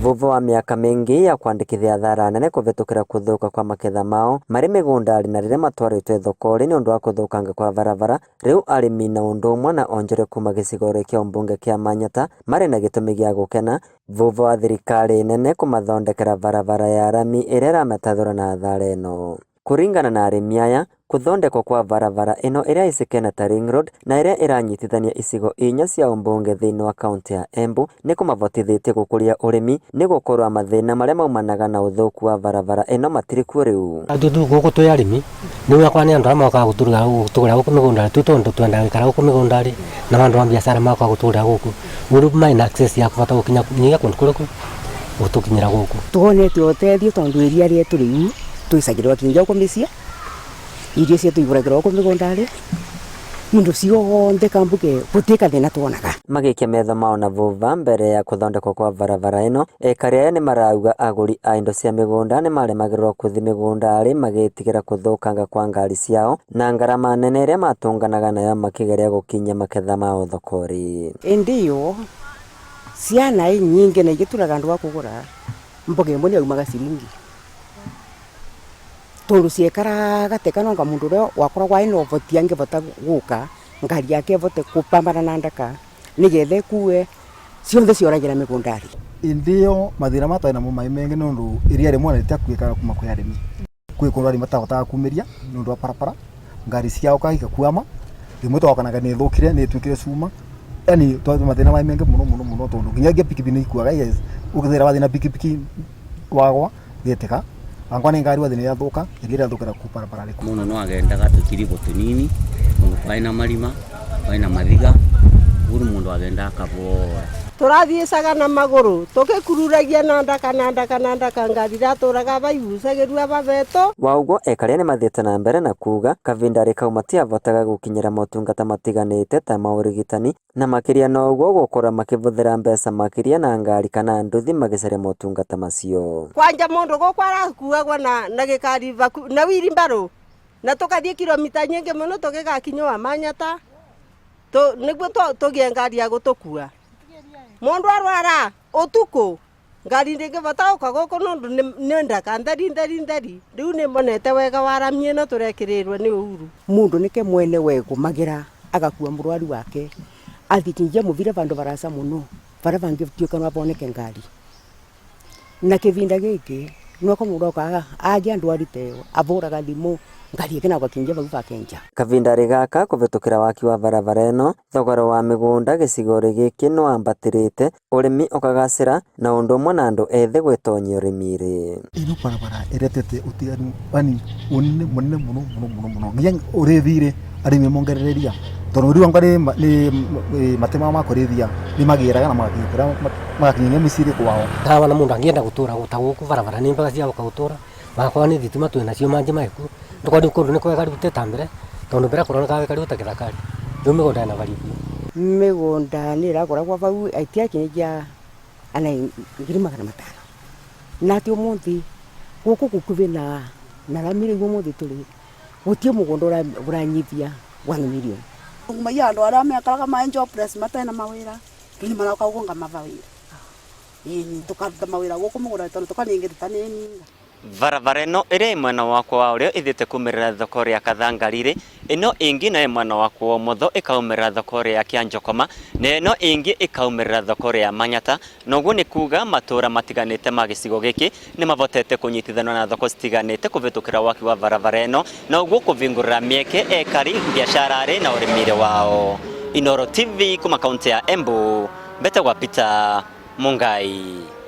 Vutha wa miaka mingi ya kwandikithia thara nene kuvitukira kuthuka kwa maketha mao mari migundari na riria matwaritwe thokori ni undu wa kuthukanga kwa barabara, riu arimi na undu umwe na onjore kuma gicigori kia umbunge kia Manyatta mari na gitumi gia gukena vutha wa thirikari nene kumathondekera barabara ya rami iria irametathura na thara ino. Kuringana na arimi aya, kuthondekwo kwa barabara ino iria isikena ta ring road na iria iranyitithania icigo inya cia umbunge thiini wa kaunti ya Embu ni kumavotithitie gukuria urimi ni gukorwa mathina maria maumanaga na uthuku wa barabara ino matirĩ kuo riu. Andu guku twi arimi ni wakwa ni andu amwe gutugura guku migundari tu tondu twenda gikara guku migundari na andu a biashara makwa gutugura guku uru maina access ya kubata gukinya nyiga kundu kuriku gutukinyira guku tuonete utethio tondu iria rietu riu twisagirwa kinja uko misia irio cia tuiguragirwa uko migundari mundu ciothe kambuke gutika thina tuonaga magikia metha mao na vutha mbere ya kuthondekwo kwa barabara ino. Aikari aya ni marauga aguri a indo cia migunda ni maremagirwo kuthi migundari magitigira kuthukanga kwa ngari ciao na ngarama nene iria matunganaga nayo makigeria gukinyia maketha mao thokori. Ndiyo ciana nyingi na igituraga andu a kugura mboga imwe ni aumaga ciringi tondu ciekara gateka nonga mundu uria wakoragwa ino voti angivota guka ngari yake vote kupambana na ndaka nigethe kuwe cionthe cioragira migundari. Ndiyo mathina matana mo maimengi nondu iria rimwe rita kwikara kuma kwa arimi kwi kundu arimi matahota kumiria nondu wa parapara ngari ciao kahika kuama rimwe twakanaga ni thukire ni twikire cuma yani twa mathina maimengi muno tondu nginya pikipiki ni ikuaga yes ukithira wathina pikipiki wagwa giteka angwa ni ngari wathina yathuka iria thukira ku parapara riku muno no agendaga tukirigo tunini mundu kwaina marima kwaina mathiga uru mundu agenda akavora turathiicaga na maguru tukikururagia na ndaka ngari raturaga baigucagirua babeto waugo. Aikari ni mathiite na mbere na kuga kavindari kau matiavotaga gukinyira motungata matiganite ta maurigitani na makiria no uguo gukora makivuthira mbeca makiria na ngari kana nduthi magicaria motungata macio. Kwanja mundu gukwa arakuagwa na gikari na wiri mbaru na tukathie kilomita nyingi muno tugigakinywa Manyatta niguo tugie ngari ya gutukua mundu arwara utuku ngari ndingivota uka guku nondu ni ndaka ndari riu ni monete wega wa rami ino turekirirwe ni uhuru mundu nike mwene wegumagira agakua murwaru wake athikinja muvire vandu varasa muno varia vangituika no boneke ngari na kivinda giki nuko mundu okaga agia ndwariteo avuraga thimu ngari ikina gwakinja vau vakenja. Kavindari gaka kuvitukira waki wa barabara ino thogora wa migunda gicigori giki no ambatirite urimi ukagacira na undu umwe na andu ethi gwitonyia urimiri. Ino barabara iretete utiganu ani munene muno nginya urithire arimi mongerereria tondu riu ngari ni matema ma kurithia ni magiraga na magakinya misiri kwao. Tawa na mundu angienda gutura gutaguku barabara ni mbaga cia gutura bakwa ni thitima twina cio manje maiku ndukodi kundu ni kwega ruteta mbere tondu mbere kuroneka kari utakithakari riu migunda na bari migunda ni iragoragwa vau aitia kinja ana 500,000 na ti umuthi guku gukuve na ramire guo muthi turi gutie mugunda uranyithia 1 million ngumaiya andu aria mekaraga ma jobless matena mawira ni marauka gukunga mawira tukaruta mawira guku mugunda tondu tukaningirita nini. Barabara ino iri mwena wakwa wa urio ithite kumirira thoko ria Kathangariri, ino ingi na mwena wakwa wa motho ikaumirira thoko ria Kianjokoma na ino ingi ikaumirira thoko ria Manyatta. Noguo ni kuga matura matiganite ma gicigo giki ni mavotete kunyitithanwa na thoko citiganite kuvitukira waki wa barabara ino na uguo kuvingurira mieke Aikari biashara na urimire wao. Inoro TV kuma kaunti ya Embu, Betagwa Peter Mungai.